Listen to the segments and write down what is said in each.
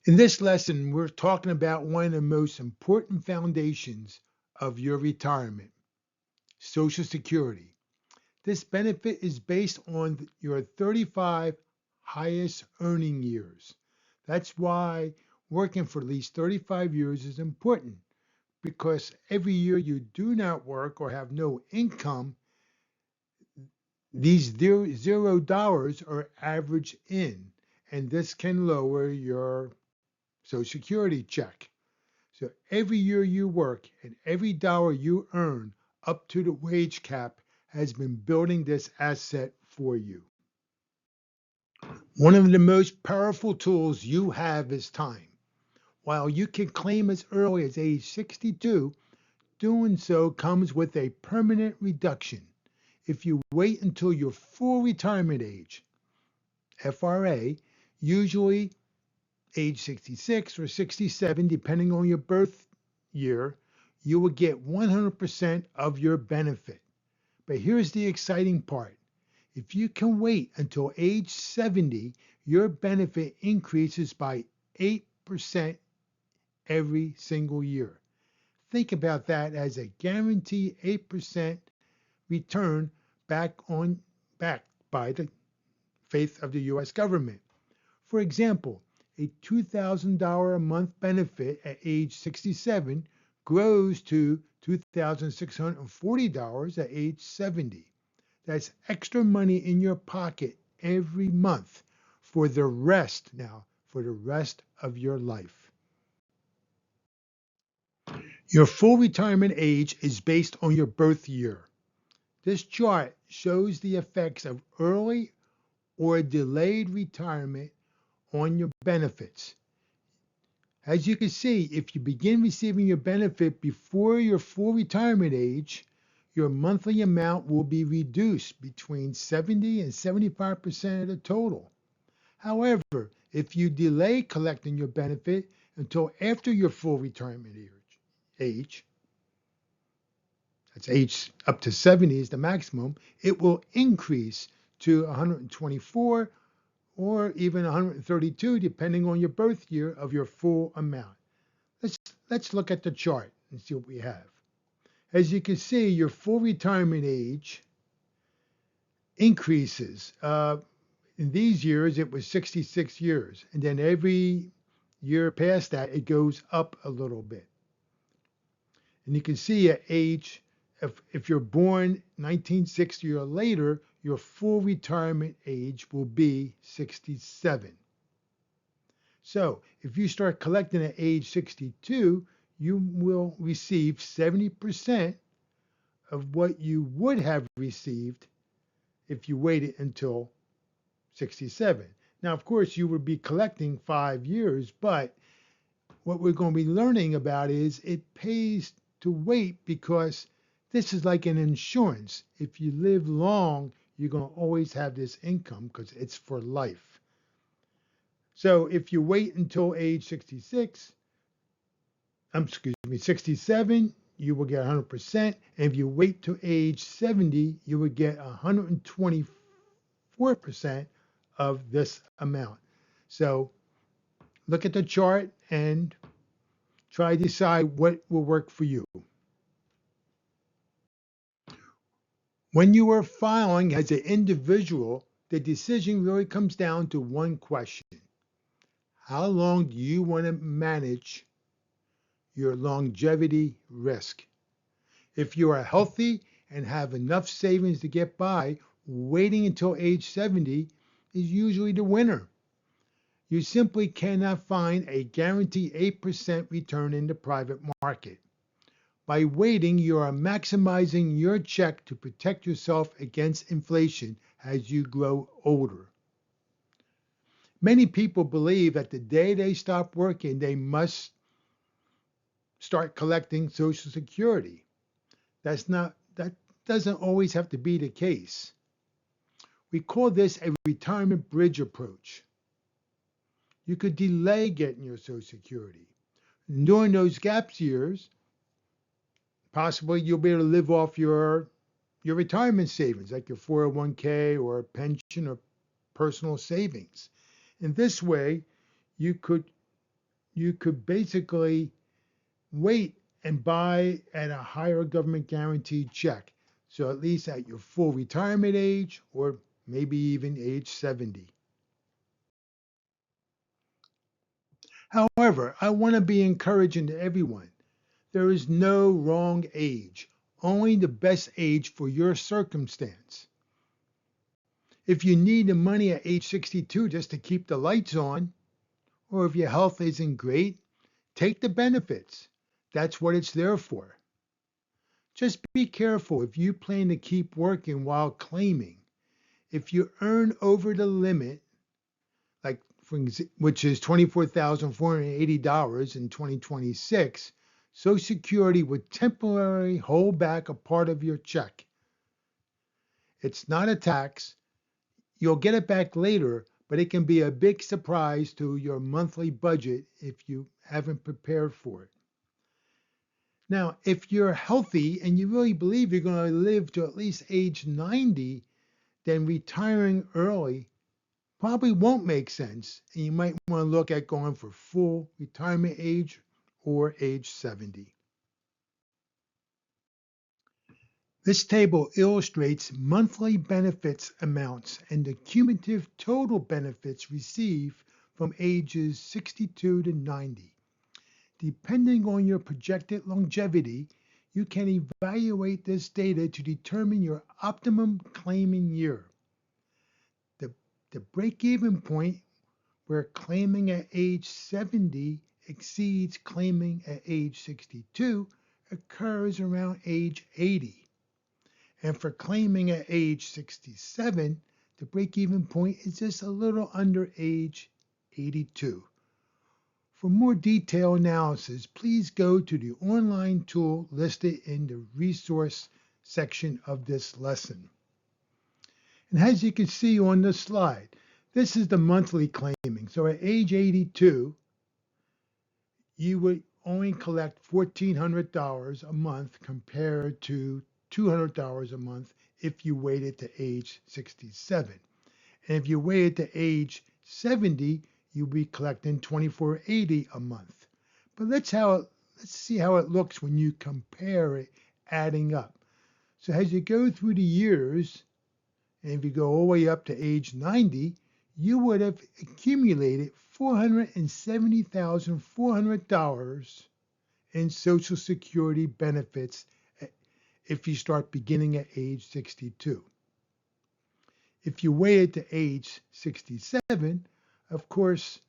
In this lesson, we're talking about one of the most important foundations of your retirement, Social Security. This benefit is based on your 35 highest earning years. That's why working for at least 35 years is important because every year you do not work or have no income, these $0 are averaged in, and this can lower your Social Security check. So every year you work and every dollar you earn up to the wage cap has been building this asset for you. One of the most powerful tools you have is time. While you can claim as early as age 62, doing so comes with a permanent reduction. If you wait until your full retirement age, FRA, usually age 66 or 67, depending on your birth year, you will get 100% of your benefit. But here's the exciting part. If you can wait until age 70, your benefit increases by 8% every single year. Think about that as a guaranteed 8% return backed by the faith of the US government. For example, a $2,000 a month benefit at age 67 grows to $2,640 at age 70. That's extra money in your pocket every month for the rest of your life. Your full retirement age is based on your birth year. This chart shows the effects of early or delayed retirement on your benefits. As you can see, if you begin receiving your benefit before your full retirement age, your monthly amount will be reduced between 70 and 75% of the total. However, if you delay collecting your benefit until after your full retirement age, that's age up to 70 is the maximum, it will increase to 124 or even 132 depending on your birth year of your full amount. Let's look at the chart and see what we have. As you can see, your full retirement age increases. In these years, it was 66 years, and then every year past that, it goes up a little bit. And you can see at age, if you're born 1960 or later, your full retirement age will be 67. So if you start collecting at age 62, you will receive 70% of what you would have received if you waited until 67. Now, of course, you would be collecting 5 years, but what we're going to be learning about is it pays to wait because this is like an insurance. If you live long, you're going to always have this income because it's for life. So if you wait until age 67, you will get 100%. And if you wait to age 70, you will get 124% of this amount. So look at the chart and try to decide what will work for you. When you are filing as an individual, the decision really comes down to one question. How long do you want to manage your longevity risk? If you are healthy and have enough savings to get by, waiting until age 70 is usually the winner. You simply cannot find a guaranteed 8% return in the private market. By waiting, you are maximizing your check to protect yourself against inflation as you grow older. Many people believe that the day they stop working, they must start collecting Social Security. That doesn't always have to be the case. We call this a retirement bridge approach. You could delay getting your Social Security. And during those gaps years, possibly you'll be able to live off your retirement savings, like your 401k or pension or personal savings. In this way, you could you could basically wait and buy at a higher government guaranteed check. So at least at your full retirement age or maybe even age 70. However, I want to be encouraging to everyone. There is no wrong age, only the best age for your circumstance. If you need the money at age 62 just to keep the lights on, or if your health isn't great, take the benefits. That's what it's there for. Just be careful if you plan to keep working while claiming. If you earn over the limit, like which is $24,480 in 2026, Social Security would temporarily hold back a part of your check. It's not a tax. You'll get it back later, but it can be a big surprise to your monthly budget if you haven't prepared for it. Now, if you're healthy and you really believe you're going to live to at least age 90, then retiring early probably won't make sense. And you might want to look at going for full retirement age or age 70. This table illustrates monthly benefits amounts and the cumulative total benefits received from ages 62 to 90. Depending on your projected longevity, you can evaluate this data to determine your optimum claiming year. The break-even point where claiming at age 70 exceeds claiming at age 62 occurs around age 80. And for claiming at age 67, the break-even point is just a little under age 82. For more detailed analysis, please go to the online tool listed in the resource section of this lesson. And as you can see on the slide, this is the monthly claiming. So at age 82, you would only collect $1,400 a month compared to $200 a month if you waited to age 67. And if you waited to age 70, you'll be collecting $2,480 a month. But let's see how it looks when you compare it adding up. So as you go through the years, and if you go all the way up to age 90, you would have accumulated $470,400 in Social Security benefits if you start beginning at age 62. If you waited to age 67, of course,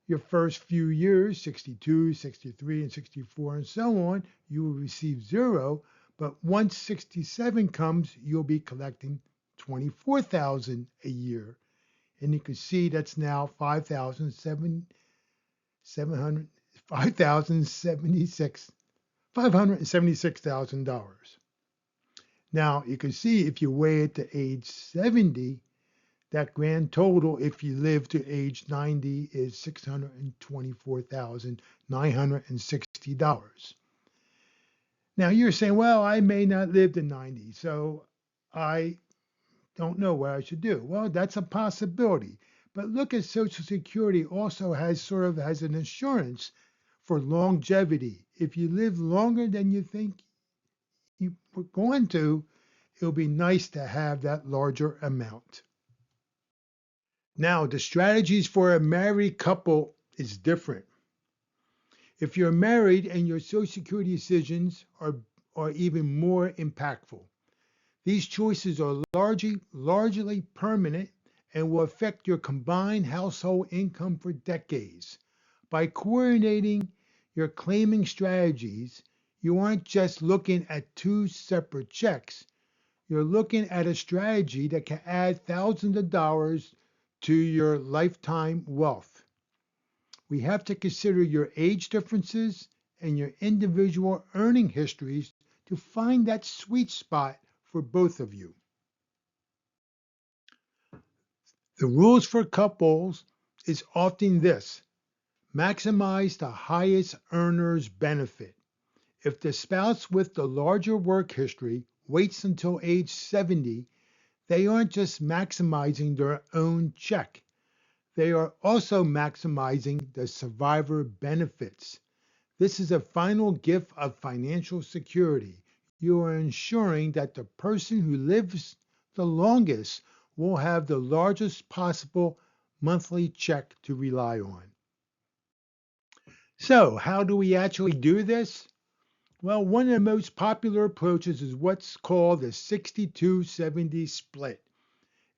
your first few years, 62, 63, and 64, and so on, you will receive zero. But once 67 comes, you'll be collecting $24,000 a year. And you can see that's now $576,000. Now you can see if you waited to age 70, that grand total, if you live to age 90, is $624,960. Now you're saying, well, I may not live to 90, so I don't know what I should do. Well, that's a possibility. But look at Social Security also has an insurance for longevity. If you live longer than you think you were going to, it'll be nice to have that larger amount. Now, the strategies for a married couple is different. If you're married and your Social Security decisions are even more impactful. These choices are largely permanent and will affect your combined household income for decades. By coordinating your claiming strategies, you aren't just looking at two separate checks. You're looking at a strategy that can add thousands of dollars to your lifetime wealth. We have to consider your age differences and your individual earning histories to find that sweet spot for both of you. The rules for couples is often this: maximize the highest earner's benefit. If the spouse with the larger work history waits until age 70, they aren't just maximizing their own check. They are also maximizing the survivor benefits. This is a final gift of financial security. You are ensuring that the person who lives the longest will have the largest possible monthly check to rely on. So, how do we actually do this? Well, one of the most popular approaches is what's called the 62-70 split.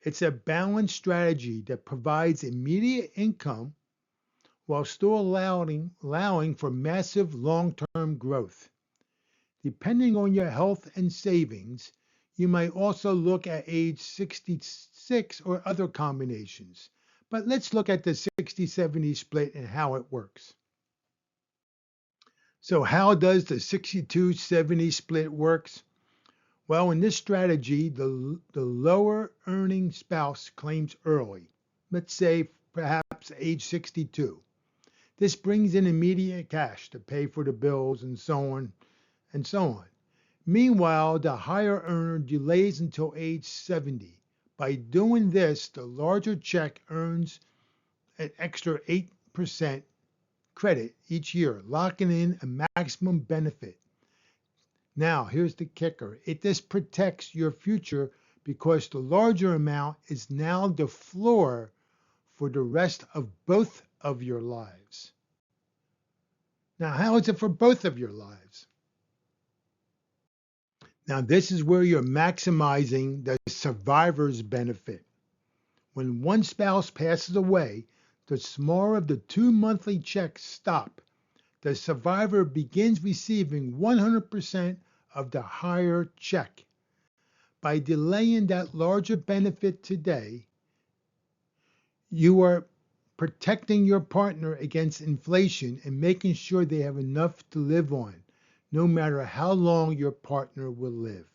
It's a balanced strategy that provides immediate income while still allowing for massive long term growth. Depending on your health and savings, you might also look at age 66 or other combinations. But let's look at the 60-70 split and how it works. So, how does the 62-70 split works? Well, in this strategy, the lower earning spouse claims early, let's say perhaps age 62. This brings in immediate cash to pay for the bills and so on and so on. Meanwhile, the higher earner delays until age 70. By doing this, the larger check earns an extra 8% credit each year, locking in a maximum benefit. Now, here's the kicker. This protects your future because the larger amount is now the floor for the rest of both of your lives. Now, how is it for both of your lives? Now, this is where you're maximizing the survivor's benefit. When one spouse passes away, the smaller of the two monthly checks stop. The survivor begins receiving 100% of the higher check. By delaying that larger benefit today, you are protecting your partner against inflation and making sure they have enough to live on, no matter how long your partner will live.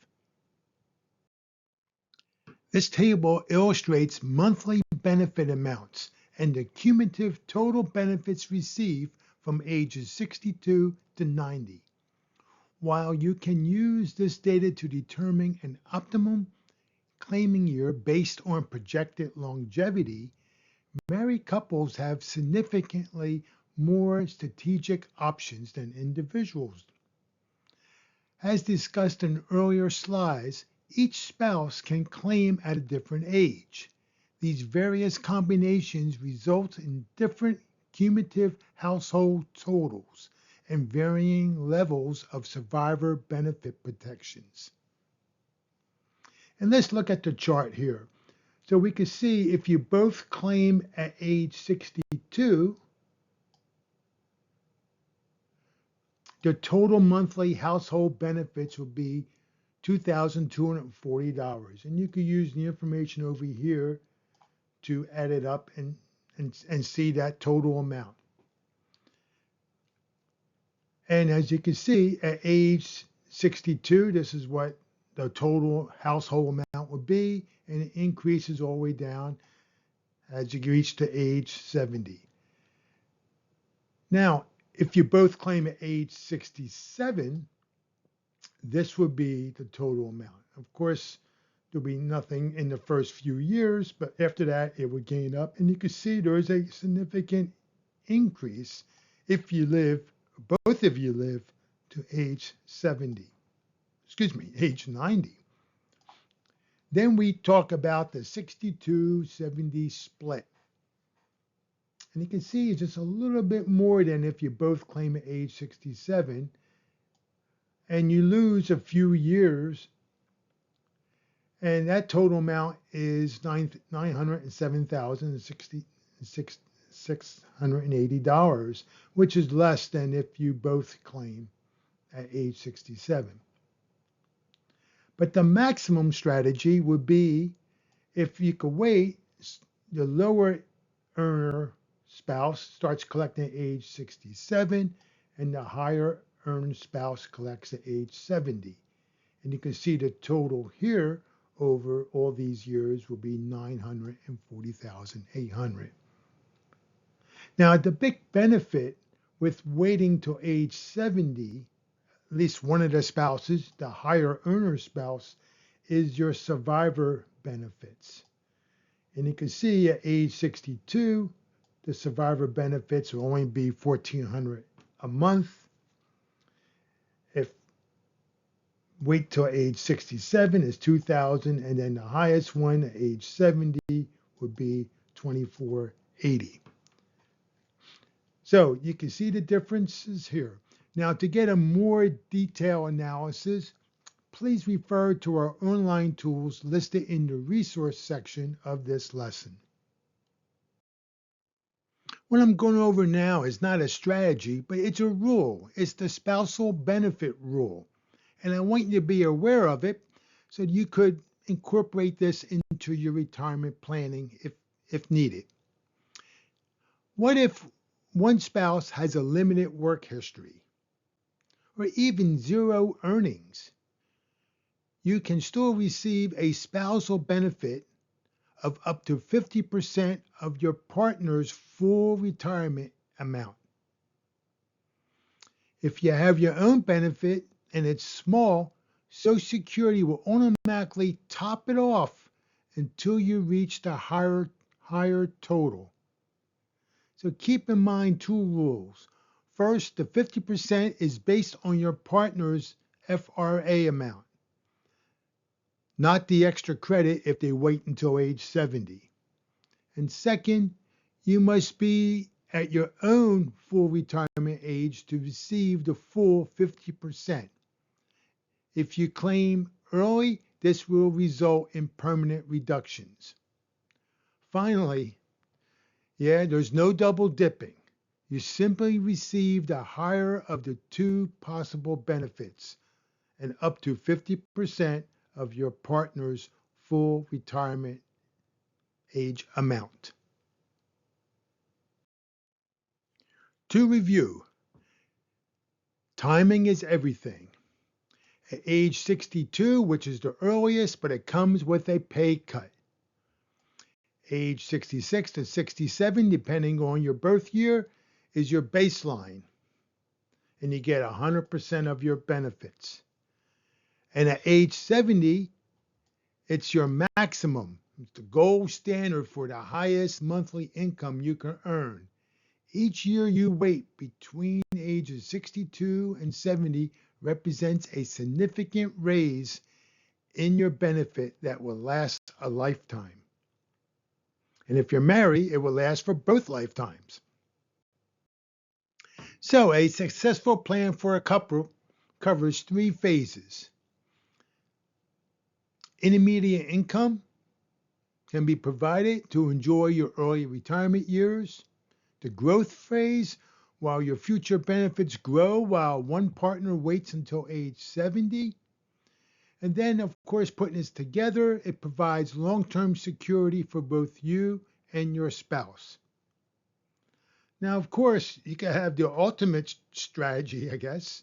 This table illustrates monthly benefit amounts and the cumulative total benefits received from ages 62 to 90. While you can use this data to determine an optimum claiming year based on projected longevity, married couples have significantly more strategic options than individuals. As discussed in earlier slides, each spouse can claim at a different age. These various combinations result in different cumulative household totals and varying levels of survivor benefit protections. And let's look at the chart here. So we can see if you both claim at age 62, the total monthly household benefits will be $2,240. And you can use the information over here to add it up and see that total amount. And as you can see, at age 62, this is what the total household amount would be, and it increases all the way down as you reach to age 70. Now, if you both claim at age 67, this would be the total amount. Of course, there'll be nothing in the first few years, but after that, it would gain up. And you can see there is a significant increase if you live, both of you live to age 70. Excuse me, age 90. Then we talk about the 62-70 split. And you can see it's just a little bit more than if you both claim at age 67 and you lose a few years. And that total amount is $907,680, which is less than if you both claim at age 67. But the maximum strategy would be if you could wait, the lower earner spouse starts collecting at age 67 and the higher earned spouse collects at age 70. And you can see the total here over all these years will be $940,800. Now, the big benefit with waiting till age 70, at least one of the spouses, the higher earner spouse, is your survivor benefits. And you can see at age 62, the survivor benefits will only be $1,400 a month. If wait till age 67 is 2,000, and then the highest one at age 70 would be 2480. So you can see the differences here. Now, to get a more detailed analysis, please refer to our online tools listed in the resource section of this lesson. What I'm going over now is not a strategy, but it's a rule. It's the spousal benefit rule. And I want you to be aware of it so you could incorporate this into your retirement planning if needed. What if one spouse has a limited work history or even zero earnings? You can still receive a spousal benefit of up to 50% of your partner's full retirement amount. If you have your own benefit and it's small, Social Security will automatically top it off until you reach the higher total. So keep in mind two rules. First, the 50% is based on your partner's FRA amount, not the extra credit if they wait until age 70. And second, you must be at your own full retirement age to receive the full 50%. If you claim early, this will result in permanent reductions. Finally, there's no double dipping. You simply receive the higher of the two possible benefits and up to 50% of your partner's full retirement age amount. To review, timing is everything. At age 62, which is the earliest, but it comes with a pay cut. Age 66 to 67, depending on your birth year, is your baseline, and you get 100% of your benefits. And at age 70, it's your maximum. It's the gold standard for the highest monthly income you can earn. Each year you wait between ages 62 and 70 represents a significant raise in your benefit that will last a lifetime. And if you're married, it will last for both lifetimes. So a successful plan for a couple covers three phases. Intermediate income can be provided to enjoy your early retirement years. The growth phase, while your future benefits grow while one partner waits until age 70. And then, of course, putting this together, it provides long-term security for both you and your spouse. Now, of course, you can have the ultimate strategy, I guess,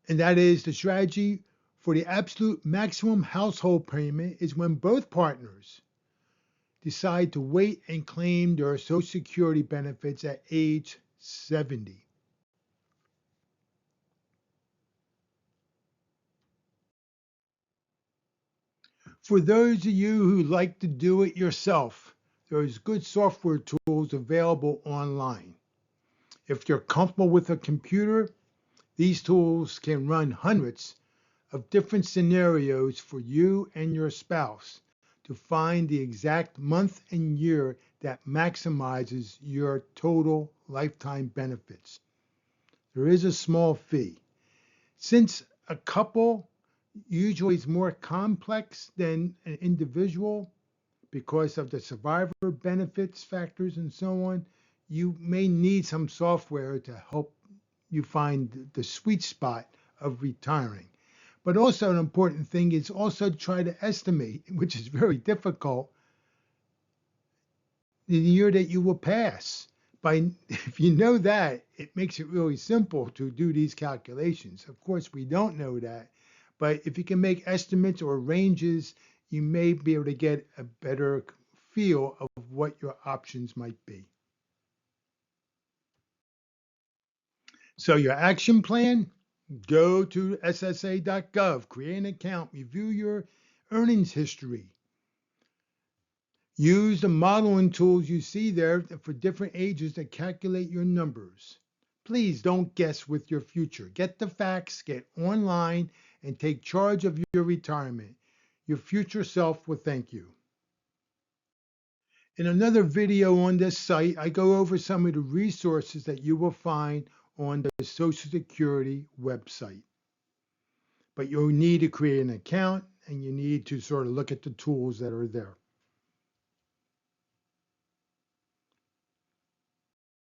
and that is the strategy for the absolute maximum household payment is when both partners decide to wait and claim their Social Security benefits at age 70. For those of you who like to do it yourself, there's good software tools available online. If you're comfortable with a computer, these tools can run hundreds of different scenarios for you and your spouse to find the exact month and year that maximizes your total lifetime benefits. There is a small fee. Since a couple usually is more complex than an individual because of the survivor benefits factors and so on, you may need some software to help you find the sweet spot of retiring. But also an important thing is also to try to estimate, which is very difficult, the year that you will pass. If you know that, it makes it really simple to do these calculations. Of course, we don't know that, but if you can make estimates or ranges, you may be able to get a better feel of what your options might be. So your action plan, go to ssa.gov, create an account, review your earnings history, Use the modeling tools you see there for different ages to calculate your numbers. Please don't guess with your future. Get the facts, get online, and take charge of your retirement. Your future self will thank you. In another video on this site, I go over some of the resources that you will find on the Social Security website. But you'll need to create an account and you need to sort of look at the tools that are there.